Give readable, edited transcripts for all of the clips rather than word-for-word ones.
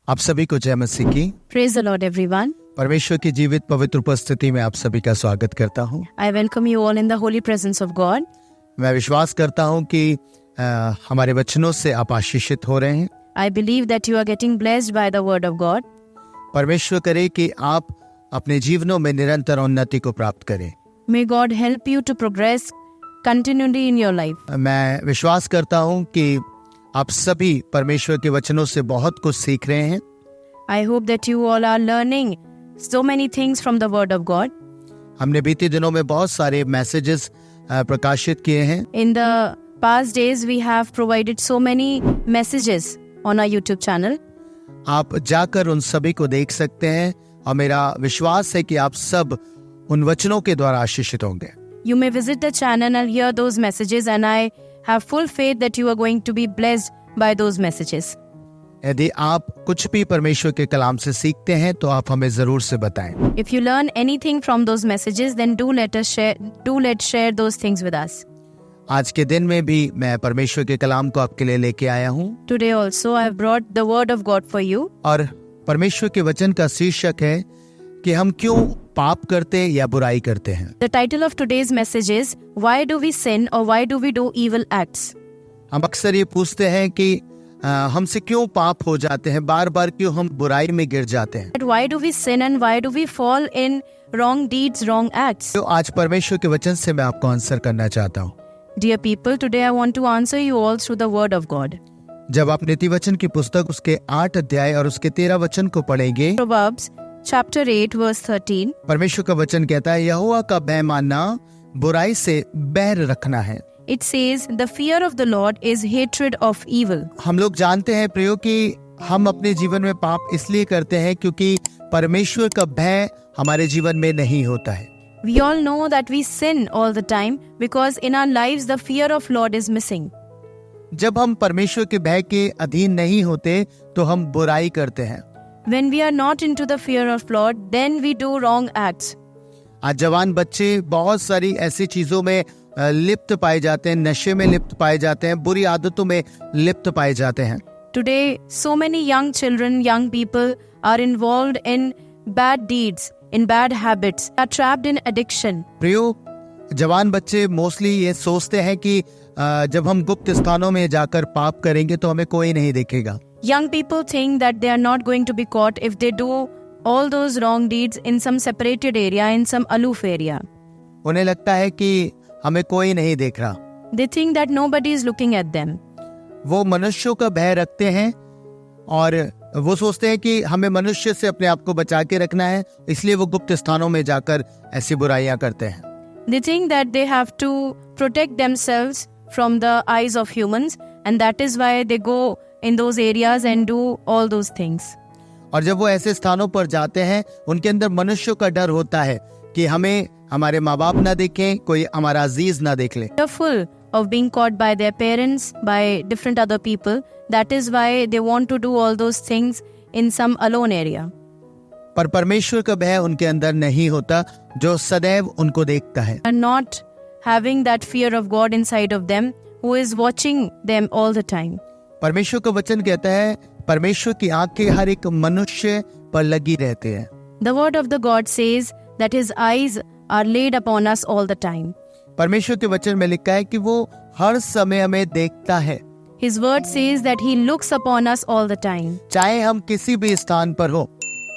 आप सभी को जय मसीह की। Praise the Lord, everyone. परमेश्वर की जीवित पवित्र उपस्थिति में आप सभी का स्वागत करता हूँ। I welcome you all in the holy presence of God. मैं विश्वास करता हूँ कि हमारे वचनों से आप आशीषित हो रहे हैं। I believe that you are getting blessed by the word of God. परमेश्वर करे कि आप अपने जीवनों में निरंतर उन्नति को प्राप्त करें। May God help you to progress continually in your life. मैं विश्वास करता हूँ कि आप सभी परमेश्वर के वचनों से बहुत कुछ सीख रहे हैं। I hope that you all are learning so many things from the word of God. हमने बीते दिनों में बहुत सारे मैसेजेस प्रकाशित किए हैं। In the past days, we have provided so many messages on our YouTube channel. आप जाकर उन सभी को देख सकते हैं और मेरा विश्वास है कि आप सब उन वचनों के द्वारा आशीषित होंगे। You may visit the channel and hear those messages, and I have full faith that you are going to be blessed by those messages. यदि आप कुछ भी परमेश्वर के कलाम से सीखते हैं तो आप हमें जरूर से बताएं। If you learn anything from those messages, then let's share those things with us. आज के दिन में भी मैं परमेश्वर के कलाम को आपके लिए लेके आया हूँ। Today also I have brought the word of God for you. और परमेश्वर के वचन का शीर्षक है कि हम क्यों पाप करते या बुराई करते हैं। The title of today's message is Why do we sin or why do we do evil acts? हम अक्सर ये पूछते हैं कि हमसे क्यों पाप हो जाते हैं, बार बार क्यों हम बुराई में गिर जाते हैं। Why do we sin and why do we fall in wrong deeds, wrong acts? तो आज परमेश्वर के वचन से मैं आपको आंसर करना चाहता हूँ। Dear people, today I want to answer you all through the word of God. जब आप नीति वचन की पुस्तक उसके 8 अध्याय और उसके 13 वचन को पढ़ेंगे, Proverbs chapter 8 verse 13. परमेश्वर का वचन कहता है यहोवा का भय मानना बुराई से बैर रखना है। It says, the fear of the Lord is hatred of evil. हम लोग जानते हैं प्रियो कि हम अपने जीवन में पाप इसलिए करते हैं क्योंकि परमेश्वर का भय हमारे जीवन में नहीं होता है। We all know that we sin all the time because in our lives the fear of Lord is missing. जब हम परमेश्वर के भय के अधीन नहीं होते तो हम बुराई करते हैं। When we are not into the fear of Lord, then we do wrong acts. आज जवान बच्चे बहुत सारी ऐसी चीजों में लिप्त पाए जाते हैं, नशे में लिप्त पाए जाते हैं, बुरी आदतों में लिप्त पाए जाते हैं। Today, so many young children, young people are involved in bad deeds, in bad habits, are trapped in addiction. प्रियो, जवान बच्चे मोस्टली ये सोचते हैं कि जब हम गुप्त स्थानों में जाकर पाप करेंगे तो हमें कोई नहीं देखेगा। Young people think that they are not going to be caught if they do all those wrong deeds in some separated area, in some aloof area. उन्हें लगता है कि हमें कोई नहीं देख रहा। They think that nobody is looking at them. वो मनुष्यों का भय रखते हैं और वो सोचते हैं कि हमें मनुष्य से अपने आप को बचा के रखना है, इसलिए वो गुप्त स्थानों में जाकर ऐसी बुराइयां करते हैं। They think that they have to protect themselves from the eyes of humans, and that is why they go in those areas and do all those things. और जब वो ऐसे स्थानों पर जाते हैं, उनके अंदर मनुष्यों का डर होता है कि हमें हमारे माँ बाप ना देखें, कोई हमारा अजीज ना देख ले। Fearful of being caught by their parents, by different other people. That is why they want to do all those things in some alone area. पर परमेश्वर का भय उनके अंदर नहीं होता, जो सदैव उनको देखता है। Are not having that fear of God inside of them, who is watching them all the time. परमेश्वर का वचन कहता है परमेश्वर की आंखें हर एक मनुष्य पर लगी रहते हैं। The word of the God says that his eyes are laid upon us all the time. परमेश्वर के वचन में लिखा है कि वो हर समय हमें देखता है। His word says that he looks upon us all the time. चाहे हम किसी भी स्थान पर हो,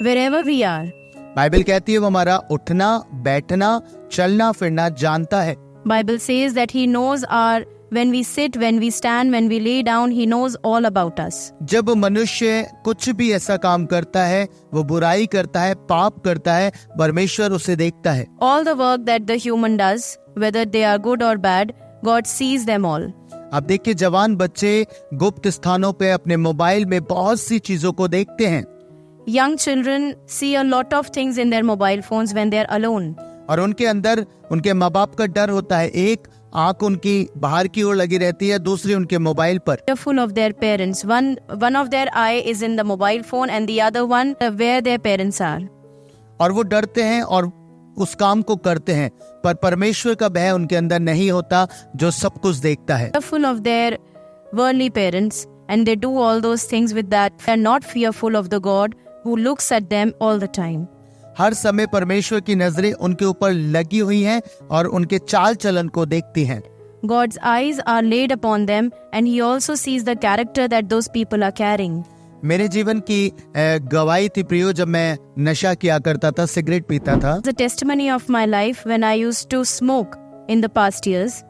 Wherever we are. बाइबल कहती है वो हमारा उठना, बैठना, चलना फिरना जानता है। Bible says that he knows our when we sit, when we stand, when we lay down, he knows all about us. जब मनुष्य कुछ भी ऐसा काम करता है, वो बुराई करता है, पाप करता है, परमेश्वर उसे देखता है। All the work that the human does, whether they are good or bad, God sees them all. अब देखिए जवान बच्चे गुप्त स्थानों पे अपने मोबाइल में बहुत सी चीजों को देखते हैं। Young children see a lot of things in their mobile phones when they are alone. और उनके अंदर उनके माँ बाप का डर होता है। एक आंख उनकी बाहर की ओर लगी रहती है, दूसरी उनके मोबाइल पर। Fearful of their parents. One of their eye is in the mobile phone and the other one where their parents are. और वो डरते हैं और उस काम को करते हैं, पर परमेश्वर का भय उनके अंदर नहीं होता जो सब कुछ देखता है। Fearful of their worldly parents and they do all those things with that. They are not fearful of the God who looks at them all the time. हर समय परमेश्वर की नजरें उनके ऊपर लगी हुई हैं और उनके चाल चलन को देखती हैं. God's eyes are laid upon them, and He also sees the character that those people are carrying. मेरे जीवन की गवाही थी प्रियो, जब मैं नशा किया करता था, सिगरेट पीता था. The testimony of my life when I used to smoke in the past years.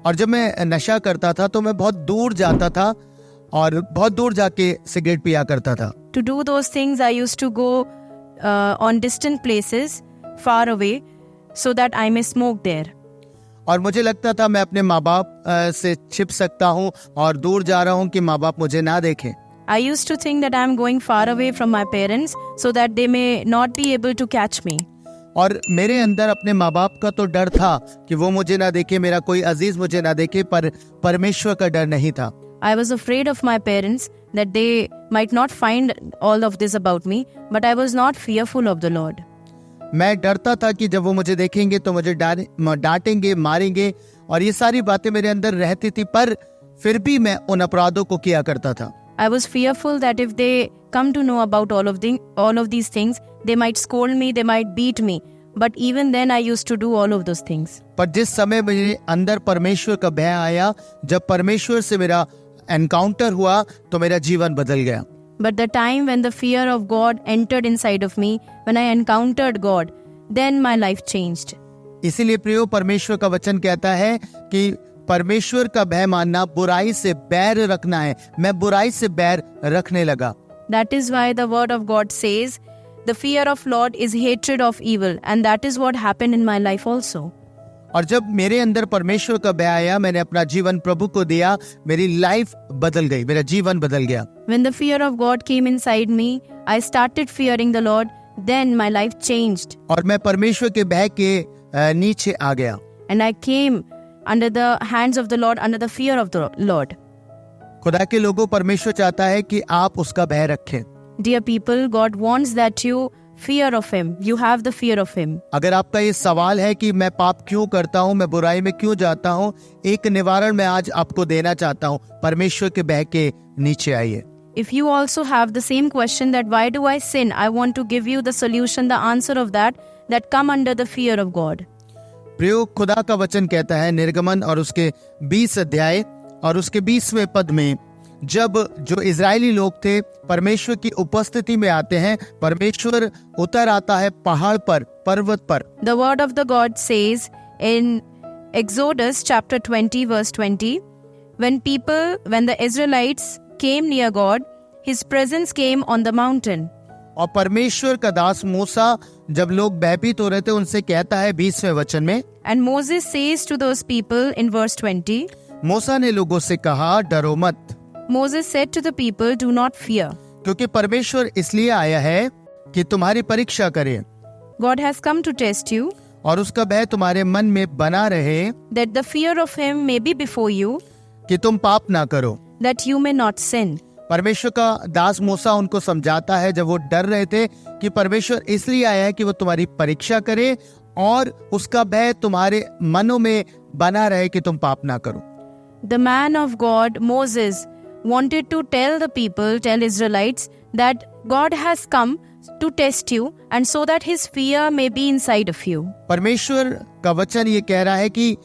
और जब मैं नशा करता था तो मैं बहुत दूर जाता था और बहुत दूर जाके सिगरेट पिया करता था. To do those things, I used to go on distant places, far away, so that I may smoke there. और मुझे लगता था मैं अपने माँ बाप से छिप सकता हूँ और दूर जा रहा हूँ कि माँ बाप मुझे ना देखें. I used to think that I am going far away from my parents so that they may not be able to catch me. और मेरे अंदर अपने माँ बाप का तो डर था कि वो मुझे ना देखे, मेरा कोई अजीज मुझे ना देखे, पर परमेश्वर का डर नहीं था. I was afraid of my parents that they might not find all of this about me, but I was not fearful of the Lord. मैं डरता था कि जब वो मुझे देखेंगे तो मुझे डांटेंगे, मारेंगे, और ये सारी बातें मेरे अंदर रहती थी, पर फिर भी मैं उन अपराधों को किया करता था. I was fearful that if they come to know about all of these things, they might scold me, they might beat me. But even then I used to do all of those things. पर जिस समय मेरे अंदर परमेश्वर का भय आया, जब परमेश्वर से मेरा एनकाउंटर हुआ, तो मेरा जीवन बदल गया. But the time when the fear of God entered inside of me, when I encountered God, then my life changed. इसीलिए प्रियो, परमेश्वर का वचन कहता है कि परमेश्वर का भय मानना बुराई से बैर रखना है. मैं बुराई से बैर रखने लगा. That is why the word of God says, the fear of Lord is hatred of evil, and that is what happened in my life also. और जब मेरे अंदर परमेश्वर का भय आया, मैंने अपना जीवन प्रभु को दिया, मेरी लाइफ बदल गई, मेरा जीवन बदल गया. When the fear of God came inside me, I started fearing the Lord, then my life changed. और मैं परमेश्वर के भय के नीचे आ गया. And I came under the hands of the Lord, under the fear of the Lord. खुदा के लोगों, परमेश्वर चाहता है कि आप उसका भय रखें. Dear people, God wants that you fear of Him. You have the fear of Him. अगर आपका ये सवाल है कि मैं पाप क्यों करता हूँ, मैं बुराई में क्यों जाता हूँ, एक निवारण मैं आज आपको देना चाहता हूँ. परमेश्वर के भय के नीचे आइए. If you also have the same question that why do I sin, I want to give you the solution, the answer of that come under the fear of God. प्रियो, खुदा का वचन कहता है निर्गमन और उसके 20 अध्याय और उसके 20वें पद में, जब जो इजरायली लोग थे परमेश्वर की उपस्थिति में आते हैं, परमेश्वर उतर आता है पहाड़ पर, पर्वत पर. The word of the God says in Exodus chapter 20 verse 20, when the Israelites came near God, His presence came on the mountain. और परमेश्वर का दास मूसा जब लोग भयभीत हो रहे थे, उनसे कहता है 20वें वचन में, And Moses says to those people in verse 20, मूसा ने लोगों से कहा, डरो मत. Moses said to the people, do not fear. क्योंकि परमेश्वर इसलिए आया है कि तुम्हारी परीक्षा करे. God has come to test you. और उसका भय तुम्हारे मन में बना रहे. That the fear of Him may be before you. कि तुम पाप ना करो. That you may not sin. परमेश्वर का दास मूसा उनको समझाता है, जब वो डर रहे थे, कि परमेश्वर इसलिए आया है कि वो तुम्हारी परीक्षा करे और उसका भय तुम्हारे मनों में बना रहे कि तुम पाप ना करो. The man of God, Moses, wanted to tell Israelites that God has come to test you and so that His fear may be inside of you. परमेश्वर का वचन ये कह रहा है कि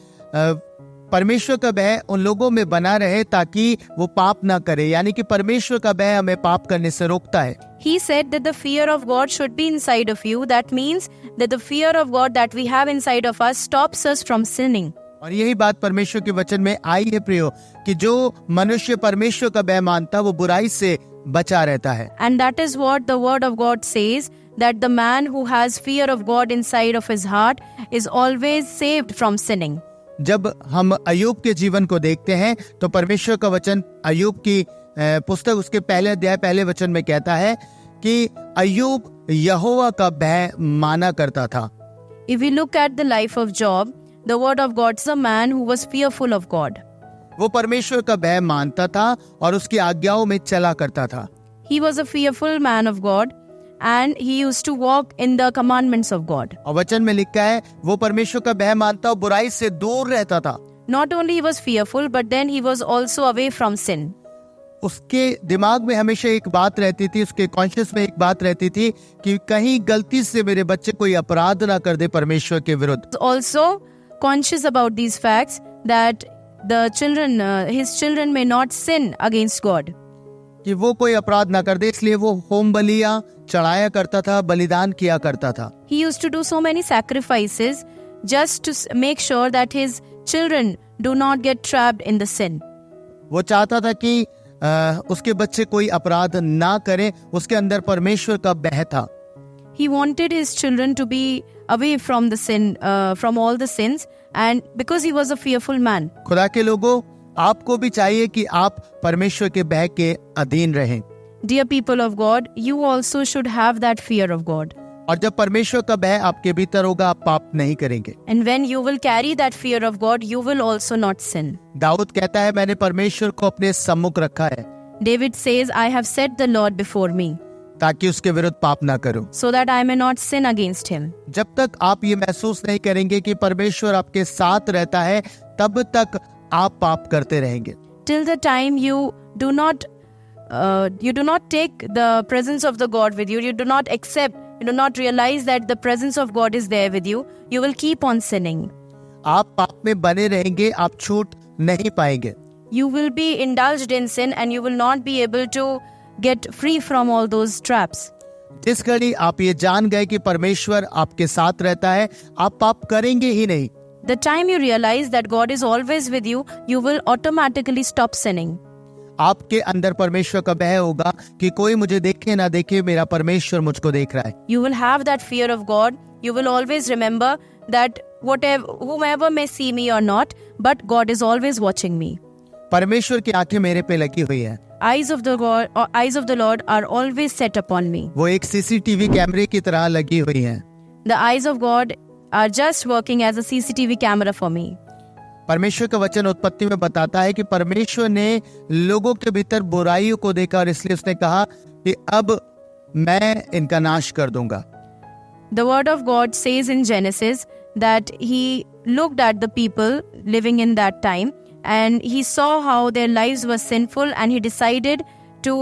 परमेश्वर का भय उन लोगों में बना रहे ताकि वो पाप ना करे, यानी कि परमेश्वर का भय हमें पाप करने से रोकता है. He said that the fear of God should be inside of you. That means that the fear of God that we have inside of us stops us from sinning. और यही बात परमेश्वर के वचन में आई है प्रियो, कि जो मनुष्य परमेश्वर का भय मानता वो बुराई से बचा रहता है. And that is what the word of God says, that the man who has fear of God inside of his heart is always saved from sinning. जब हम अय्यूब के जीवन को देखते हैं तो परमेश्वर का वचन अय्यूब की पुस्तक उसके पहले अध्याय पहले वचन में कहता है कि अय्यूब यहोवा का भय माना करता था. If we look at the life of Job, the word of God is a man who was fearful of God. वो परमेश्वर का भय मानता था और उसकी आज्ञाओं में चला करता था. He was a fearful man of God and he used to walk in the commandments of God. और वचन में लिखा है वो परमेश्वर का भय मानता और बुराई से दूर रहता था. Not only he was fearful, but then he was also away from sin. उसके दिमाग में हमेशा एक बात रहती थी, उसके कॉन्शियस में एक बात रहती थी कि कहीं गलती से मेरे बच्चे कोई अपराध ना कर दे परमेश्वर के विरुद्ध। Also conscious about these facts that his children may not sin against God. कि वो कोई अपराध ना कर दे, इसलिए वो होम बलियां चढ़ाया करता था, बलिदान किया करता था। He used to do so many sacrifices just to make sure that his children do not get trapped in the sin. वो चाहता था कि उसके बच्चे कोई अपराध ना करें, उसके अंदर परमेश्वर का भय था। He wanted his children to be away from the sin, from all the sins, and because he was a fearful man. खुदा के लोगों, आपको भी चाहिए कि आप परमेश्वर के भय के अधीन रहें। Dear people of God, you also should have that fear of God. और जब परमेश्वर का भय आपके भीतर होगा, आप पाप नहीं करेंगे। And when you will carry that fear of God, you will also not sin. Dawood कहता है, मैंने परमेश्वर को अपने सम्मुख रखा है David says, I have set the Lord before me, ताकि उसके विरुद्ध पाप ना करूं। so that I may not sin against him. जब तक आप ये महसूस नहीं करेंगे कि परमेश्वर आपके साथ रहता है, तब तक आप पाप करते रहेंगे। Till the time you do not take the presence of the God with you, you do not accept, you do not realize that the presence of God is there with you, you will keep on sinning. आप पाप में बने रहेंगे, आप छूट नहीं पाएंगे। You will be indulged in sin and you will not be able to get free from all those traps. जिस घड़ी आप ये जान गए कि परमेश्वर आपके साथ रहता है, आप पाप करेंगे ही नहीं। The time you realize that God is always with you, you will automatically stop sinning. आपके अंदर परमेश्वर का भय होगा कि कोई मुझे देखे ना देखे, मेरा परमेश्वर मुझको देख रहा है। You will have that fear of God. You will always remember that whomever may see me or not, but God is always watching me. परमेश्वर की आंखें मेरे पे लगी हुई है। Eyes of the Lord are always set upon me. वो एक सीसीटीवी कैमरे की तरह लगी हुई हैं। The eyes of God are just working as a CCTV camera for me. परमेश्वर का वचन उत्पत्ति में बताता है कि परमेश्वर ने लोगों के भीतर बुराइयों को देखा और इसलिए उसने कहा कि अब मैं इनका नाश कर दूंगा। The word of God says in Genesis that he looked at the people living in that time and he saw how their lives were sinful and he decided to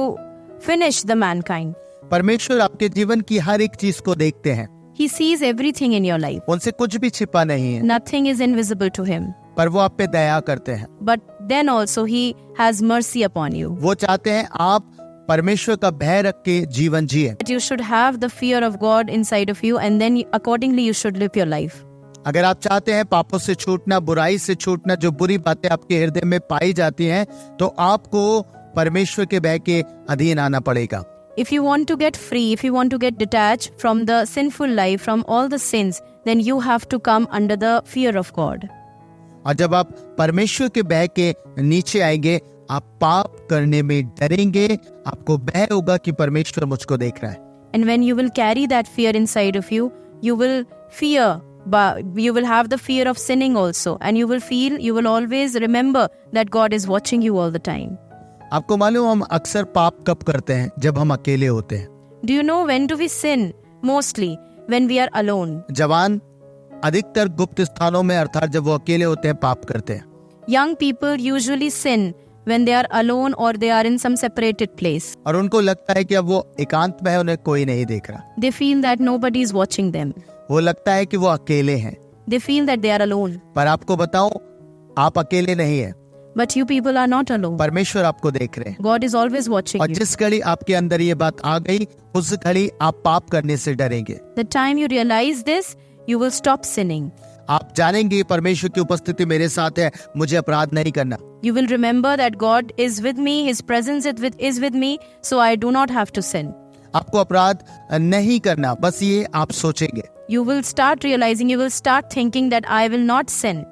finish the mankind. परमेश्वर आपके जीवन की हर एक चीज को देखते हैं। He sees everything in your life. उनसे कुछ भी छिपा नहीं है। Nothing is invisible to him. पर वो आप पे दया करते हैं। But then also he has mercy upon you. वो चाहते हैं आप परमेश्वर का भय रख के जीवन जिए। That you should have the fear of God inside of you and then accordingly you should live your life. अगर आप चाहते हैं पापों से छूटना, बुराई से छूटना, जो बुरी बातें आपके हृदय में पाई जाती हैं, तो आपको परमेश्वर के भय के अधीन आना पड़ेगा। If you want to get free, if you want to get detached from the sinful life, from all the sins, then you have to come under the fear of God. और जब आप परमेश्वर के भय के नीचे आएंगे, आप पाप करने में डरेंगे, आपको भय होगा कि परमेश्वर मुझको देख रहा है। And when you will carry that fear inside of you, you will fear, but you will have the fear of sinning also, and you will always remember that God is watching you all the time. आपको मालूम हम अक्सर पाप कब करते हैं? जब हम अकेले होते हैं। Do you know when do we sin? Mostly when we are alone. जवान अधिकतर गुप्त स्थानों में, अर्थात जब वो अकेले होते हैं, पाप करते हैं। Young people usually sin when they are alone or they are in some separated place. और उनको लगता है कि अब वो एकांत में है, उन्हें कोई नहीं देख रहा। They feel that nobody is watching them. वो लगता है कि वो अकेले हैं। They feel that they are alone. पर आपको बताऊं, आप अकेले नहीं है। But you people are not alone. परमेश्वर आपको देख रहे हैं। God is always watching और you. जिस घड़ी आपके अंदर ये बात आ गई, उस घड़ी आप पाप करने से डरेंगे। The time you realize this, you will stop sinning. आप जानेंगे परमेश्वर की उपस्थिति मेरे साथ है, मुझे अपराध नहीं करना। You will remember that God is with me, His presence is with me, so I do not have to sin. आपको अपराध नहीं करना, बस ये आप सोचेंगे। You will start realizing, you will start thinking that I will not sin.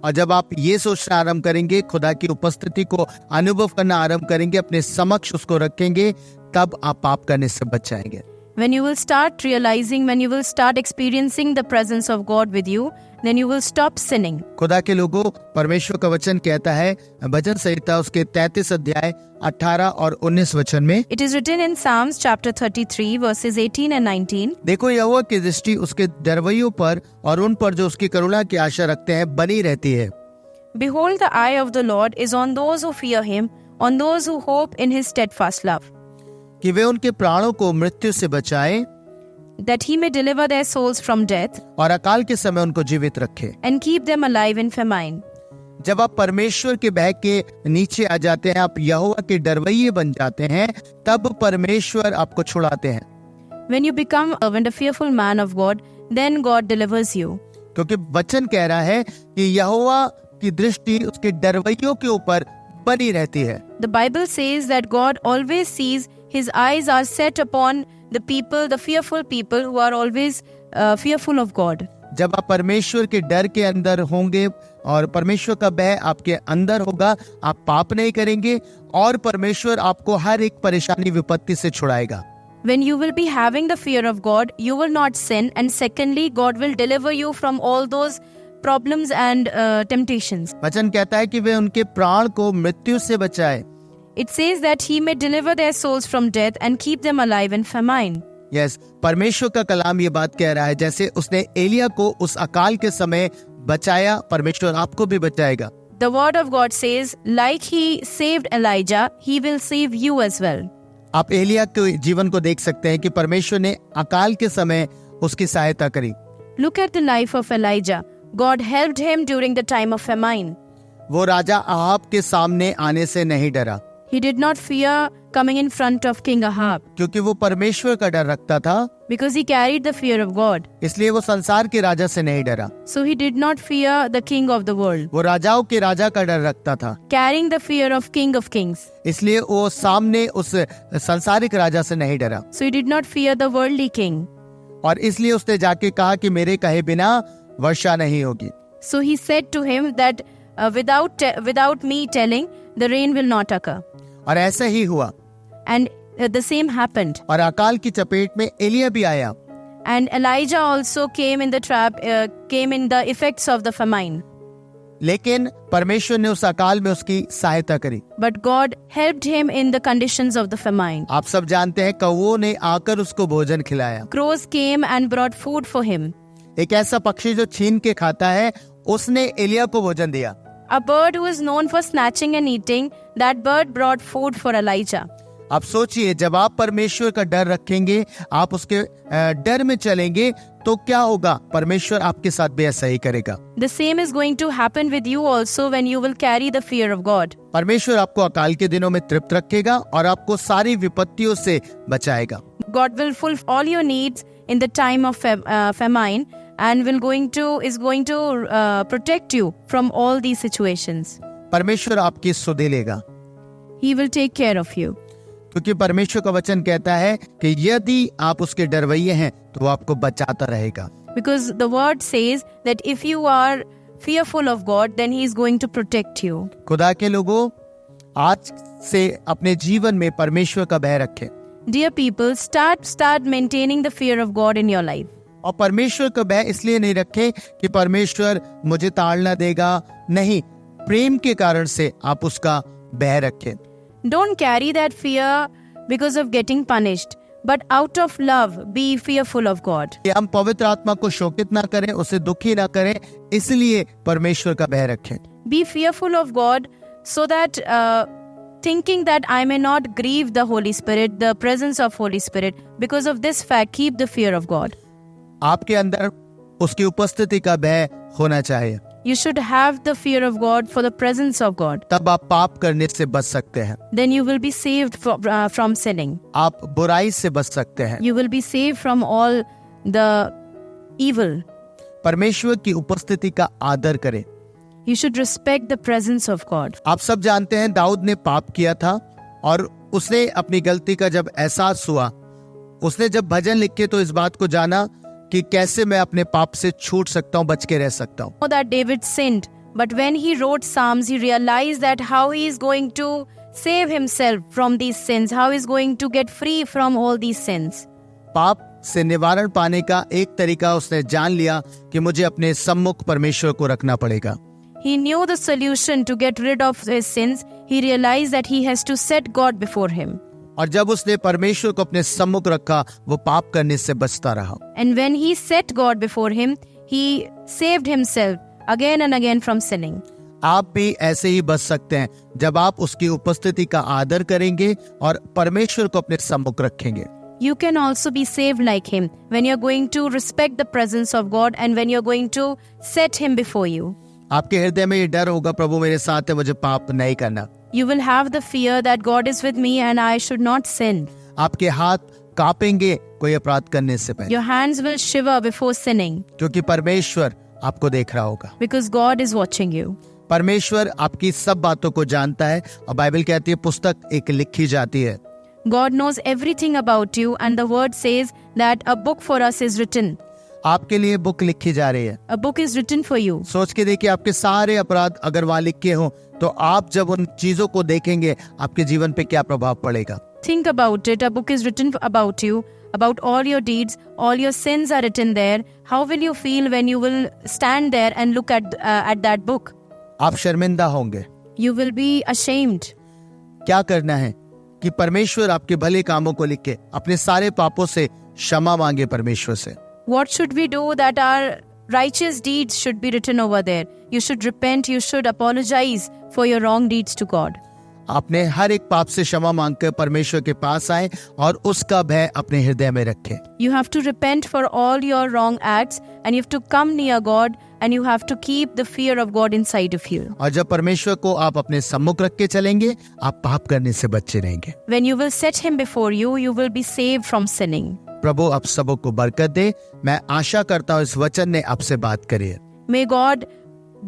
और जब आप ये सोचना आरंभ करेंगे, खुदा की उपस्थिति को अनुभव करना आरंभ करेंगे, अपने समक्ष उसको रखेंगे, तब आप पाप करने से बच जाएंगे। When you will start realizing, when you will start experiencing the presence of God with you, then you will stop sinning. खुदा के लोगों, परमेश्वर का वचन कहता है भजन संहिता उसके 33 अध्याय 18 और 19 वचन में, It is written in Psalms chapter 33 verses 18 and 19. देखो यहोवा की दृष्टि उसके डरवैयों पर और उन पर जो उसकी करुणा की आशा रखते हैं बनी रहती है। Behold, the eye of the Lord is on those who fear Him, on those who hope in his steadfast love, कि वे उनके प्राणों को मृत्यु से बचाए that he may deliver their souls from death और अकाल के समय उनको जीवित रखे। and keep them alive in famine. जब आप परमेश्वर के बैग के नीचे आ जाते हैं, आप यहोवा के डरवैये बन जाते हैं, तब परमेश्वर आपको छुड़ाते हैं। When you become a fearful man of God, then God delivers you. क्योंकि वचन कह रहा है कि यहोवा की दृष्टि उसके डरवैयों के ऊपर बनी रहती है। The Bible says that God always sees, his eyes are set upon the people, the fearful people who are always fearful of God. जब आप परमेश्वर के डर के अंदर होंगे और परमेश्वर का भय आपके अंदर होगा, आप पाप नहीं करेंगे और परमेश्वर आपको हर एक परेशानी विपत्ति से छुड़ाएगा। When you will be having the fear of God, you will not sin, and secondly, God will deliver you from all those problems and temptations. वचन कहता है कि वे उनके प्राण को मृत्यु से बचाए। It says that he may deliver their souls from death and keep them alive in famine. Yes, परमेश्वर का कलाम ये बात कह रहा है, जैसे उसने एलिया को उस अकाल के समय बचाया, परमेश्वर आपको भी बचाएगा। The word of God says, like he saved Elijah, he will save you as well. आप एलिया के जीवन को देख सकते हैं कि परमेश्वर ने अकाल के समय उसकी सहायता करी। Look at the life of Elijah. God helped him during the time of famine. वो राजा अहाब के सामने आने से नहीं डरा, He did not fear coming in front of King Ahab क्योंकि वो परमेश्वर का डर रखता था, because he carried the fear of God. इसलिए वो संसार के राजा से नहीं डरा। So he did not fear the king of the world, वो राजाओं के राजा का डर रखता था, carrying the fear of King of kings. इसलिए वो सामने उस संसारिक राजा से नहीं डरा। So he did not fear the worldly king. और इसलिए उसने जाके कहा कि मेरे कहे बिना वर्षा नहीं होगी। So he said to him that without me telling, the rain will not occur. और ऐसा ही हुआ And the same happened. और अकाल की चपेट में एलिया भी आया। And Elijah also came in the effects of the famine. लेकिन परमेश्वर ने उस अकाल में उसकी सहायता करी। But God helped him in the conditions of the famine. आप सब जानते हैं, कौवों ने आकर उसको भोजन खिलाया। Crows came and brought food for him. एक ऐसा पक्षी जो छीन के खाता है, उसने एलिया को भोजन दिया। A bird who is known for snatching and eating, that bird brought food for Elijah. आप सोचिए, जब आप परमेश्वर का डर रखेंगे, आप उसके डर में चलेंगे, तो क्या होगा? परमेश्वर आपके साथ भी ऐसा ही करेगा। The same is going to happen with you also when you will carry the fear of God. परमेश्वर आपको अकाल के दिनों में तृप्त रखेगा और आपको सारी विपत्तियों से बचाएगा। God will fulfill all your needs in the time of famine and is going to protect you from all these situations. परमेश्वर आपकी सुधि लेगा, He will take care of you. क्योंकि परमेश्वर का वचन कहता है कि यदि आप उसके डरवैये हैं तो वो आपको बचाता रहेगा। Because the word says that if you are fearful of God, then He is going to protect you. खुदा के लोगों, आज से अपने जीवन में परमेश्वर का भय रखें। Dear people, start maintaining the fear of God in your life. और परमेश्वर का भय इसलिए नहीं रखें कि परमेश्वर मुझे ताड़ना देगा, नहीं, प्रेम के कारण से आप उसका भय रखें। Don't carry that fear because of getting punished, but out of love be fearful of God. कि हम पवित्र आत्मा को शोकित ना करें, उसे दुखी ना करें, इसलिए परमेश्वर का भय रखें। Be fearful of God so that thinking that I may not grieve the Holy Spirit, the presence of Holy Spirit. Because of this fact, keep the fear of God. आपके अंदर उसकी उपस्थिति का भय होना चाहिए। You should have the fear of God for the presence of God. तब आप पाप करने से बच सकते हैं। Then you will be saved from sinning. आप बुराई से बच सकते हैं। You will be saved from all the evil. परमेश्वर की उपस्थिति का आदर करें। You should respect the presence of God. आप सब जानते हैं, दाऊद ने पाप किया था और उसने अपनी गलती का जब एहसास हुआ, उसने जब भजन लिखे तो इस बात को जाना कि कैसे मैं अपने पाप से छूट सकता हूँ, बच के रह सकता हूँ। That David sinned, but when he wrote Psalms, he realized that how he is going to save himself from these sins, how he is going to get free from all these sins. पाप से निवारण पाने का एक तरीका उसने जान लिया कि मुझे अपने सम्मुख परमेश्वर को रखना पड़ेगा। He knew the solution to get rid of his sins. He realized that he has to set God before him. और जब उसने परमेश्वर को अपने सम्मुख रखा, वो पाप करने से बचता रहा। And when he set God before him, he saved himself again and again from sinning. आप भी ऐसे ही बच सकते हैं जब आप उसकी उपस्थिति का आदर करेंगे और परमेश्वर को अपने सम्मुख रखेंगे। You can also be saved like him when you're going to respect the presence of God and when you're going to set him before you. आपके हृदय में ये डर होगा, प्रभु मेरे साथ है, मुझे पाप नहीं करना। You will have the fear that God is with me and I should not sin. आपके हाथ कांपेंगे कोई अपराध करने से पहले, Your hands will shiver before sinning क्योंकि परमेश्वर आपको देख रहा होगा। because God is watching you. परमेश्वर आपकी सब बातों को जानता है और बाइबल कहती है पुस्तक एक लिखी जाती है। God knows everything about you and the word says that a book for us is written. आपके लिए बुक लिखी जा रही है। A book is written for you. सोच के देखिए, आपके सारे अपराध अगर वहां लिखे हों तो आप जब उन चीजों को देखेंगे आपके जीवन पे क्या प्रभाव पड़ेगा। Think about it. A book is written about you, about all your deeds, all your sins are written there. How will you feel when you will stand there and look at that book? आप शर्मिंदा होंगे। You will be ashamed. क्या करना है कि परमेश्वर आपके भले कामों को लिख के अपने सारे पापों से क्षमा मांगे परमेश्वर से। What should we do that our righteous deeds should be written over there? You should repent, you should apologize for your wrong deeds to God. आपने हर एक पाप से क्षमा मांगकर परमेश्वर के पास आए और उसका भय अपने हृदय में रखें। You have to repent for all your wrong acts and you have to come near God and you have to keep the fear of God inside of you. और जब परमेश्वर को आप अपने सम्मुख रख के चलेंगे आप पाप करने से बचे रहेंगे। When you will set him before you, you will be saved from sinning. प्रभु आप सबों को बरकत दे। मैं आशा करता हूँ इस वचन ने आपसे बात करी है। May God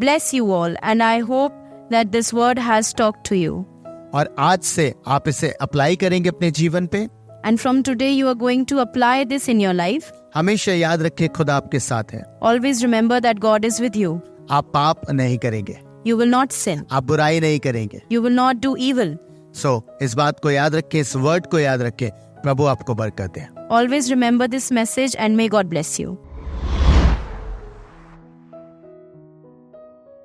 bless you all and I hope that this word has talked to you. और आज से आप इसे अप्लाई करेंगे अपने जीवन पे। And from today you are going to apply this in your life. हमेशा याद रखें खुदा आपके साथ है। Always remember that God is with you. आप पाप नहीं करेंगे, You will not sin. आप बुराई नहीं करेंगे। You will not do evil. इस बात को याद रखें, इस वर्ड को याद रखें। प्रभु आपको बरकत दे। Always remember this message and may God bless you.